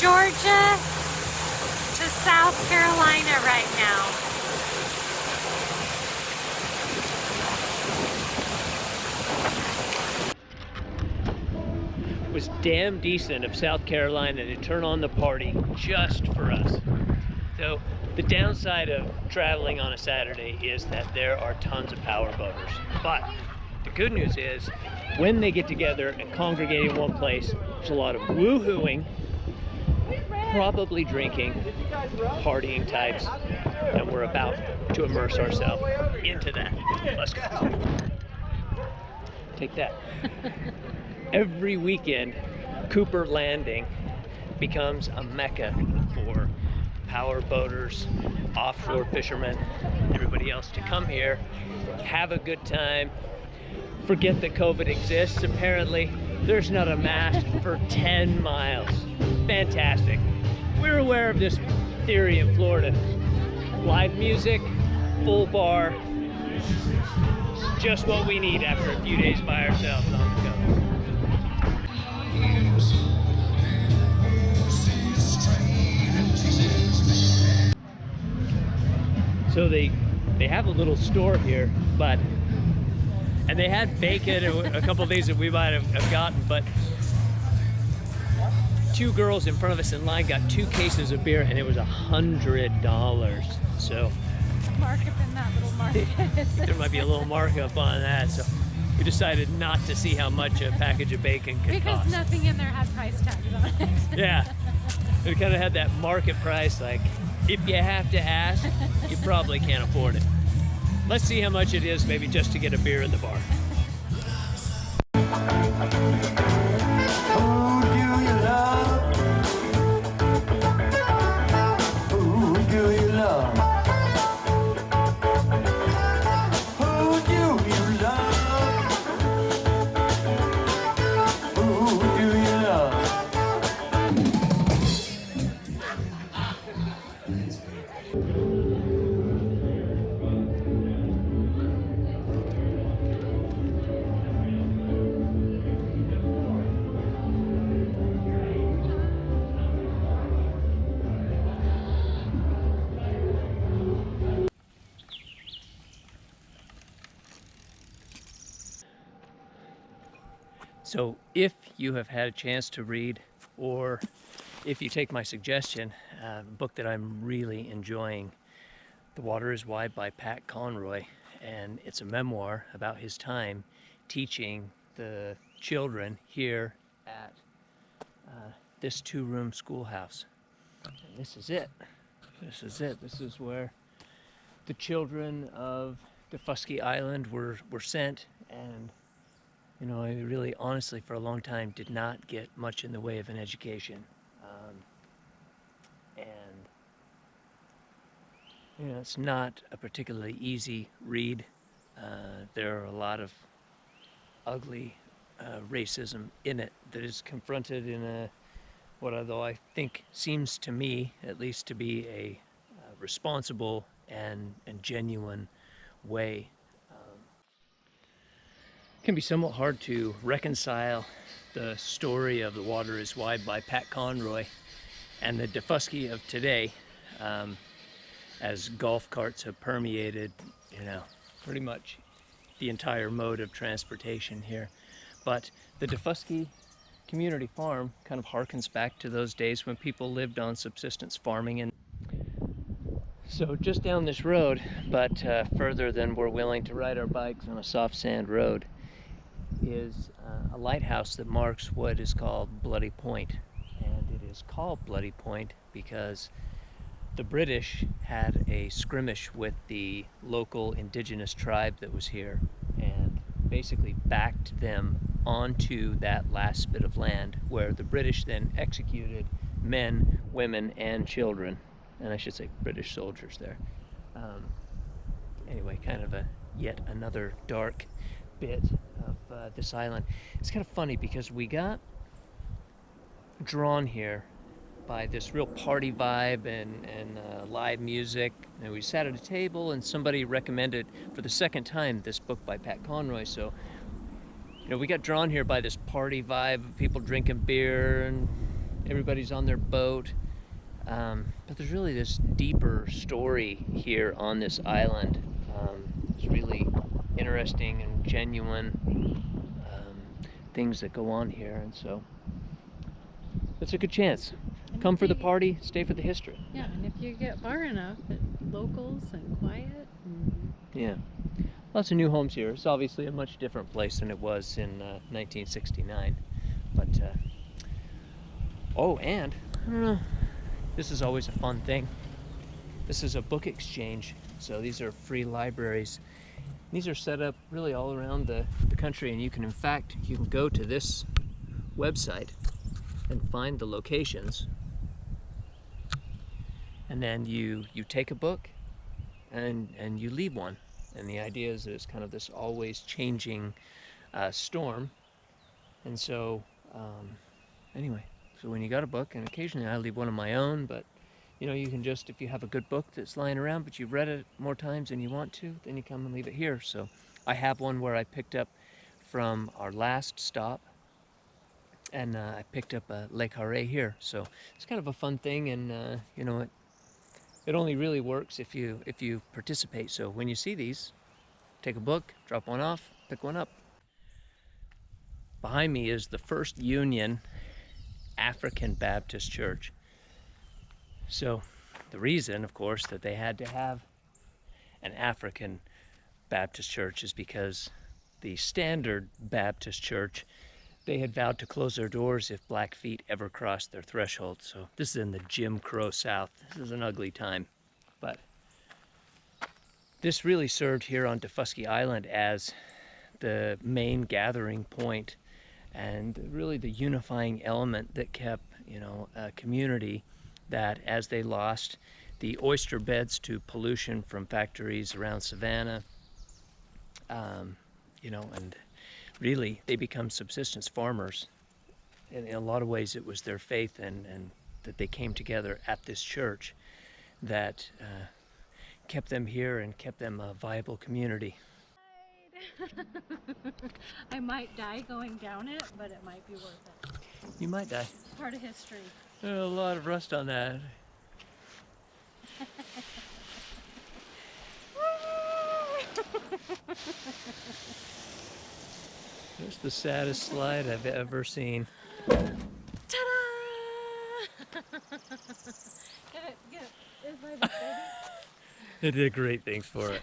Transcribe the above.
Georgia to South Carolina right now. It was damn decent of South Carolina to turn on the party just for us. So the downside of traveling on a Saturday is that there are tons of power boaters. But the good news is when they get together and congregate in one place, there's a lot of woo-hooing, probably drinking, partying types, and we're about to immerse ourselves into that. Let's go. Take that. Every weekend, Cooper Landing becomes a mecca for power boaters, offshore fishermen, everybody else to come here, have a good time, forget that COVID exists. Apparently, there's not a mast for 10 miles. Fantastic. We're aware of this theory in Florida. Live music, full bar, just what we need after a few days by ourselves on the go. So they have a little store here, and they had bacon and a couple of things that we might have gotten, but two girls in front of us in line got 2 cases of beer and it was $100. So Markup in that little market. there might be a little markup on that. So we decided not to see how much a package of bacon could cost. Because nothing in there had price tags on it. Yeah, we kind of had that market price, like if you have to ask, you probably can't afford it. Let's see how much it is, maybe just to get a beer in the bar. So if you have had a chance to read, or if you take my suggestion, a book that I'm really enjoying, The Water is Wide by Pat Conroy, and it's a memoir about his time teaching the children here at this 2-room schoolhouse. And this is it. This is it. This is where the children of Daufusky Island were sent, and you know, I really, honestly, for a long time, did not get much in the way of an education. And, you know, it's not a particularly easy read. There are a lot of ugly racism in it that is confronted in a, what although I think seems to me, at least, to be a responsible and genuine way. It can be somewhat hard to reconcile the story of The Water is Wide by Pat Conroy and the Daufusky of today, as golf carts have permeated, you know, pretty much the entire mode of transportation here. But the Daufusky community farm kind of harkens back to those days when people lived on subsistence farming. And so just down this road, but further than we're willing to ride our bikes on a soft sand road, is a lighthouse that marks what is called Bloody Point. And it is called Bloody Point because the British had a skirmish with the local indigenous tribe that was here and basically backed them onto that last bit of land, where the British then executed men, women, and children. And I should say British soldiers there. Anyway, kind of a yet another dark bit of this island. It's kind of funny because we got drawn here by this real party vibe and live music, and we sat at a table and somebody recommended for the second time this book by Pat Conroy. So, you know, we got drawn here by this party vibe of people drinking beer and everybody's on their boat. But there's really this deeper story here on this island. It's really interesting and genuine things that go on here, and so it's a good chance. And Come if for the you- party, stay for the history. Yeah, and if you get far enough, it's locals and quiet. Yeah. Lots of new homes here. It's obviously a much different place than it was in 1969. But, oh, and, I don't know, this is always a fun thing. This is a book exchange. So these are free libraries. These are set up really all around the country, and you can, in fact, you can go to this website and find the locations. And then you take a book and you leave one. And the idea is that it's kind of this always changing storm. And so, anyway, so when you got a book, and occasionally I leave one of my own, but you know, you can just, if you have a good book that's lying around, but you've read it more times than you want to, then you come and leave it here. So I have one where I picked up from our last stop, and I picked up a Le Carré here. So it's kind of a fun thing, and you know, it only really works if you participate. So when you see these, take a book, drop one off, pick one up. Behind me is the First Union African Baptist Church. So the reason, of course, that they had to have an African Baptist church is because the standard Baptist church, they had vowed to close their doors if Blackfeet ever crossed their threshold. So this is in the Jim Crow South. This is an ugly time. But this really served here on Daufusky Island as the main gathering point and really the unifying element that kept, you know, a community that, as they lost the oyster beds to pollution from factories around Savannah, you know, and really they become subsistence farmers. And in a lot of ways it was their faith and that they came together at this church that kept them here and kept them a viable community. I might die going down it, but it might be worth it. You might die. It's part of history. There's a lot of rust on that. That's the saddest slide I've ever seen. Ta-da! Get it, get it. It's my baby. It did great things for it.